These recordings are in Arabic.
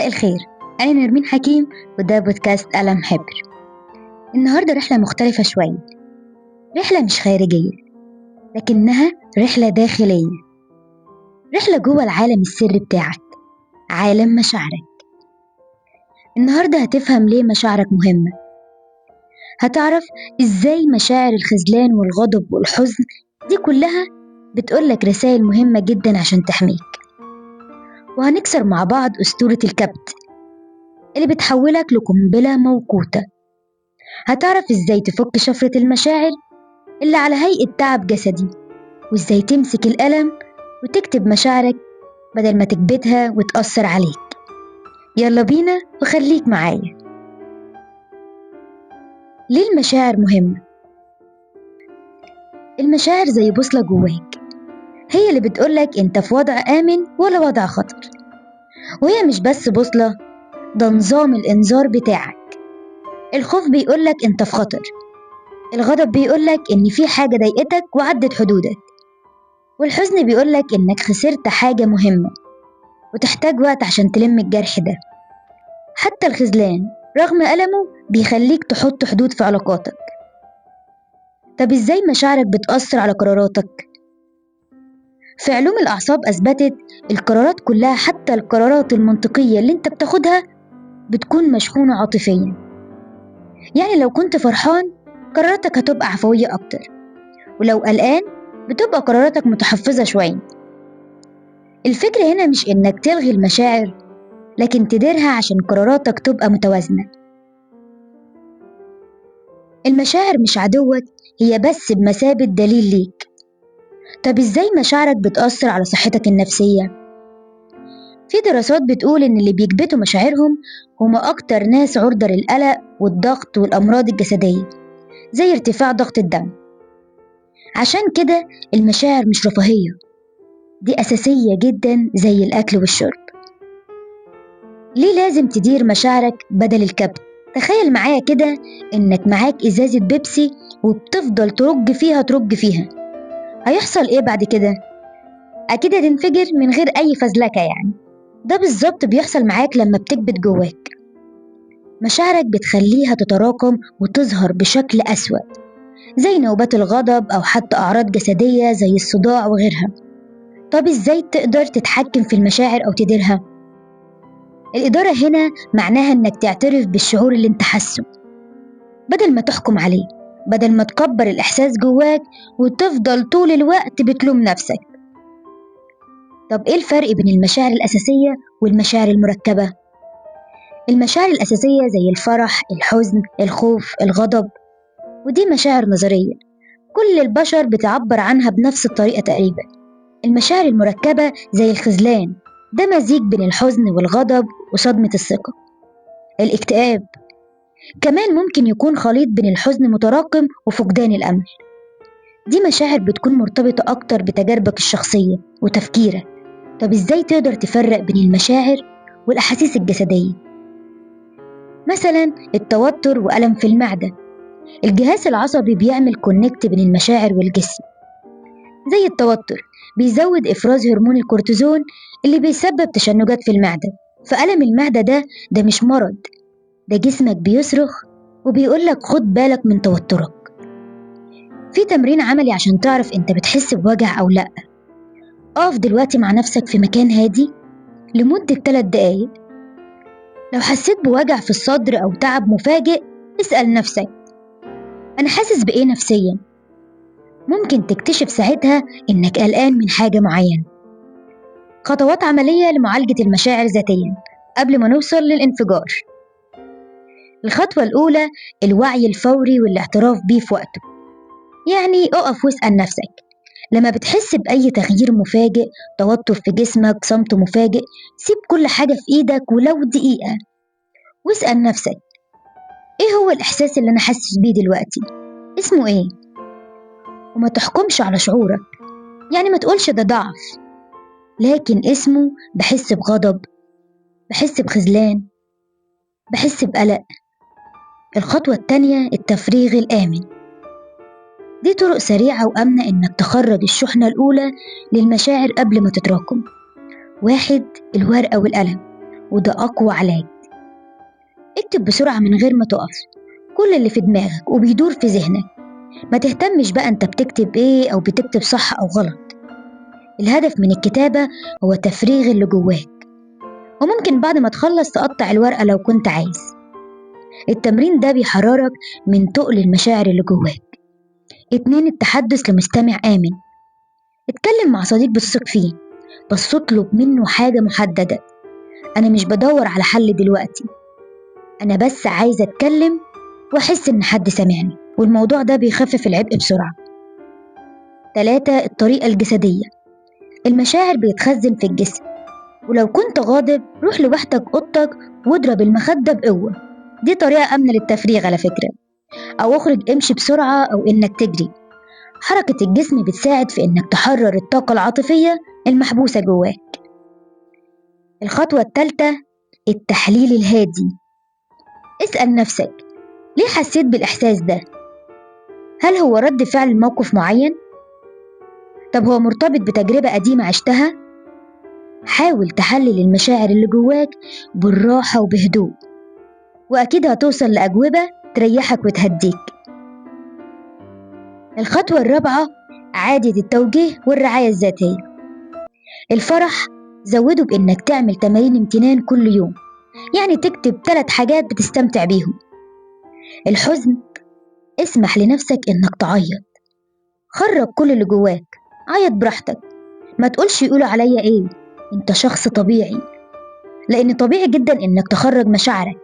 مساء الخير. أنا نرمين حكيم وده بودكاست ألم حبر. النهاردة رحلة مختلفة شوية، رحلة مش خارجية لكنها رحلة داخلية، رحلة جوه العالم السري بتاعك، عالم مشاعرك. النهاردة هتفهم ليه مشاعرك مهمة، هتعرف إزاي مشاعر الخذلان والغضب والحزن دي كلها بتقولك رسائل مهمة جدا عشان تحميك. وهنكسر مع بعض أسطورة الكبت اللي بتحولك لقنبلة موقوتة. هتعرف إزاي تفك شفرة المشاعر اللي على هيئة تعب جسدي، وإزاي تمسك القلم وتكتب مشاعرك بدل ما تكبتها وتأثر عليك. يلا بينا وخليك معايا. ليه المشاعر مهمة؟ المشاعر زي بوصلة جواك، هي اللي بتقولك انت في وضع آمن ولا وضع خطر. وهي مش بس بوصلة، ده نظام الإنذار بتاعك. الخوف بيقولك انت في خطر، الغضب بيقولك ان في حاجة ضايقتك وعدت حدودك، والحزن بيقولك انك خسرت حاجة مهمة وتحتاج وقت عشان تلم الجرح ده. حتى الخذلان رغم ألمه بيخليك تحط حدود في علاقاتك. طب ازاي مشاعرك بتأثر على قراراتك؟ في علوم الأعصاب أثبتت القرارات كلها، حتى القرارات المنطقية اللي انت بتاخدها بتكون مشحونة عاطفيا. يعني لو كنت فرحان قراراتك هتبقى عفوية أكتر، ولو قلقان بتبقى قراراتك متحفظة شوية. الفكرة هنا مش إنك تلغي المشاعر، لكن تديرها عشان قراراتك تبقى متوازنة. المشاعر مش عدوك، هي بس بمثابة دليل ليك. طب إزاي مشاعرك بتأثر على صحتك النفسية؟ في دراسات بتقول إن اللي بيكبتوا مشاعرهم هما أكتر ناس عرضة للقلق والضغط والأمراض الجسدية زي ارتفاع ضغط الدم. عشان كده المشاعر مش رفاهية، دي أساسية جدا زي الأكل والشرب. ليه لازم تدير مشاعرك بدل الكبت؟ تخيل معايا كده إنك معاك إزازة بيبسي وبتفضل ترج فيها، هيحصل إيه بعد كده؟ أكيد هتنفجر من غير أي فزلكة يعني. ده بالظبط بيحصل معاك لما بتكبت جواك. مشاعرك بتخليها تتراكم وتظهر بشكل أسود زي نوبات الغضب أو حتى أعراض جسدية زي الصداع وغيرها. طب إزاي تقدر تتحكم في المشاعر أو تديرها؟ الإدارة هنا معناها إنك تعترف بالشعور اللي انت حاسه بدل ما تحكم عليه، بدل ما تكبر الإحساس جواك وتفضل طول الوقت بتلوم نفسك. طب إيه الفرق بين المشاعر الأساسية والمشاعر المركبة؟ المشاعر الأساسية زي الفرح، الحزن، الخوف، الغضب، ودي مشاعر نظرية كل البشر بتعبر عنها بنفس الطريقة تقريبا. المشاعر المركبة زي الخذلان، ده مزيج بين الحزن والغضب وصدمة الثقة. الاكتئاب كمان ممكن يكون خليط بين الحزن متراكم وفقدان الأمل. دي مشاعر بتكون مرتبطة أكتر بتجاربك الشخصية وتفكيرك. طب إزاي تقدر تفرق بين المشاعر والأحاسيس الجسدية؟ مثلا التوتر وألم في المعدة، الجهاز العصبي بيعمل كونكت بين المشاعر والجسم. زي التوتر بيزود إفراز هرمون الكورتيزون اللي بيسبب تشنجات في المعدة. فألم المعدة ده مش مرض، ده جسمك بيصرخ وبيقولك خد بالك من توترك. في تمرين عملي عشان تعرف انت بتحس بوجع أو لأ. اقف دلوقتي مع نفسك في مكان هادي لمدة 3 دقايق. لو حسيت بوجع في الصدر أو تعب مفاجئ اسأل نفسك أنا حاسس بإيه نفسيا. ممكن تكتشف ساعتها إنك قلقان من حاجة معينة. خطوات عملية لمعالجة المشاعر ذاتيا قبل ما نوصل للانفجار. الخطوة الأولى الوعي الفوري والاعتراف بيه في وقته. يعني اقف واسأل نفسك لما بتحس بأي تغيير مفاجئ، توتر في جسمك، صمت مفاجئ، سيب كل حاجة في إيدك ولو دقيقة واسأل نفسك إيه هو الإحساس اللي أنا حاسس بيه دلوقتي؟ اسمه إيه؟ وما تحكمش على شعورك، يعني ما تقولش ده ضعف، لكن اسمه بحس بغضب، بحس بخذلان، بحس بقلق. الخطوة التانية التفريغ الآمن. دي طرق سريعة وآمنة إنك تخرج الشحنة الأولى للمشاعر قبل ما تتراكم. 1 الورقة والقلم وده أقوى علاج. اكتب بسرعة من غير ما تقف كل اللي في دماغك وبيدور في ذهنك. ما تهتمش بقى انت بتكتب ايه أو بتكتب صح أو غلط. الهدف من الكتابة هو تفريغ اللي جواك، وممكن بعد ما تخلص تقطع الورقة لو كنت عايز. التمرين ده بيحررك من تقل المشاعر اللي جواك. 2. التحدث لمستمع آمن. اتكلم مع صديق بتثق فيه، بس اطلب منه حاجة محددة. أنا مش بدور على حل دلوقتي، أنا بس عايزة أتكلم وأحس إن حد سمعني، والموضوع ده بيخفف العبء بسرعة. 3. الطريقة الجسدية. المشاعر بيتخزن في الجسم، ولو كنت غاضب روح لوحدك أوضتك واضرب المخدة بقوة. دي طريقة آمنة للتفريغ على فكرة. أو اخرج امشي بسرعة أو إنك تجري. حركة الجسم بتساعد في إنك تحرر الطاقة العاطفية المحبوسة جواك. الخطوة الثالثة التحليل الهادي. اسأل نفسك ليه حسيت بالإحساس ده؟ هل هو رد فعل لموقف معين؟ طب هو مرتبط بتجربة قديمة عشتها؟ حاول تحلل المشاعر اللي جواك بالراحة وبهدوء، وأكيد هتوصل لأجوبة تريحك وتهديك. الخطوة الرابعة إعادة التوجيه والرعاية الذاتية. الفرح زوده بإنك تعمل تمارين امتنان كل يوم، يعني تكتب 3 حاجات بتستمتع بيهم. الحزن اسمح لنفسك إنك تعيط، خرج كل اللي جواك، عيط براحتك، ما تقولش يقولوا عليا إيه، أنت شخص طبيعي، لأن طبيعي جدا إنك تخرج مشاعرك.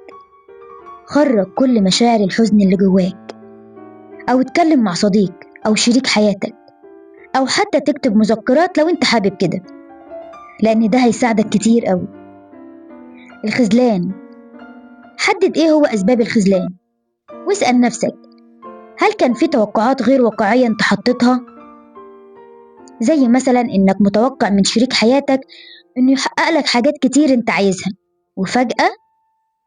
خرج كل مشاعر الحزن اللي جواك، أو اتكلم مع صديق أو شريك حياتك، أو حتى تكتب مذكرات لو أنت حابب كده، لأن ده هيساعدك كتير أوي. الخذلان، حدد إيه هو أسباب الخذلان، واسأل نفسك هل كان في توقعات غير واقعية أنت حطيتها؟ زي مثلا إنك متوقع من شريك حياتك إنه يحقق لك حاجات كتير أنت عايزها، وفجأة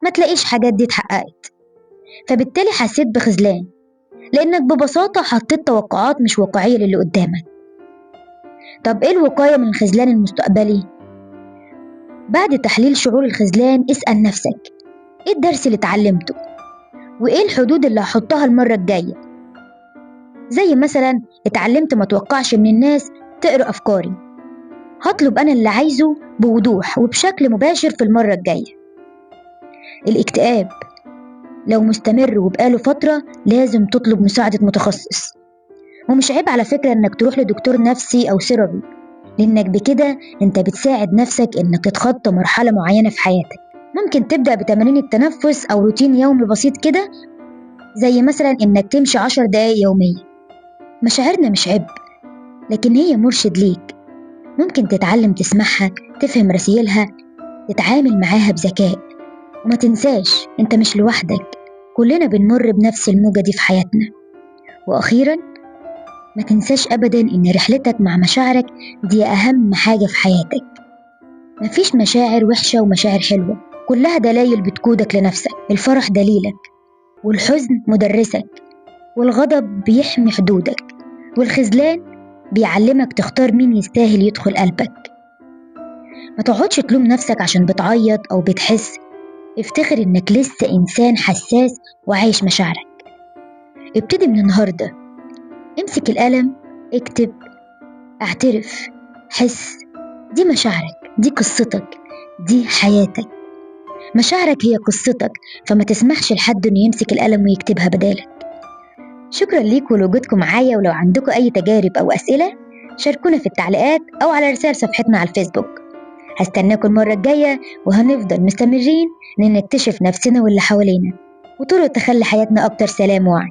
ما تلاقيش حاجات دي اتحققت، فبالتالي حسيت بخذلان لأنك ببساطة حطيت توقعات مش واقعية للي قدامك. طب إيه الوقاية من الخذلان المستقبلي؟ بعد تحليل شعور الخذلان اسأل نفسك إيه الدرس اللي اتعلمته؟ وإيه الحدود اللي هحطها المرة الجاية؟ زي مثلا اتعلمت ما توقعش من الناس تقرأ أفكاري، هطلب أنا اللي عايزه بوضوح وبشكل مباشر في المرة الجاية. الاكتئاب لو مستمر وبقاله فترة لازم تطلب مساعدة متخصص، ومش عيب على فكرة إنك تروح لدكتور نفسي أو سيرابي، لأنك بكده أنت بتساعد نفسك إنك تتخطى مرحلة معينة في حياتك. ممكن تبدأ بتمارين التنفس أو روتين يومي بسيط كده، زي مثلا إنك تمشي 10 دقايق يوميا. مشاعرنا مش عبء، لكن هي مرشد ليك، ممكن تتعلم تسمعها، تفهم رسائلها، تتعامل معاها بذكاء. وما تنساش أنت مش لوحدك، كلنا بنمر بنفس الموجة دي في حياتنا. وأخيرا ما تنساش أبدا إن رحلتك مع مشاعرك دي أهم حاجة في حياتك. مفيش مشاعر وحشة ومشاعر حلوة، كلها دلائل بتقودك لنفسك. الفرح دليلك، والحزن مدرسك، والغضب بيحمي حدودك، والخذلان بيعلمك تختار مين يستاهل يدخل قلبك. ما تقعدش تلوم نفسك عشان بتعيط أو بتحس، افتخر إنك لسه إنسان حساس وعايش مشاعرك. ابتدي من النهاردة، امسك القلم، اكتب، اعترف، حس. دي مشاعرك، دي قصتك، دي حياتك. مشاعرك هي قصتك، فما تسمحش لحد إنه يمسك القلم ويكتبها بدالك. شكرا ليكم ولوجودكم معايا، ولو عندكم أي تجارب أو أسئلة شاركونا في التعليقات أو على رسائل صفحتنا على الفيسبوك. هستناكم المرة الجاية، وهنفضل مستمرين إن نكتشف نفسنا واللي حوالينا، وطرق تخلي حياتنا أكتر سلام ووعي.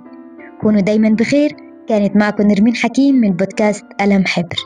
كونوا دايما بخير. كانت معكم نرمين حكيم من بودكاست قلم حبر.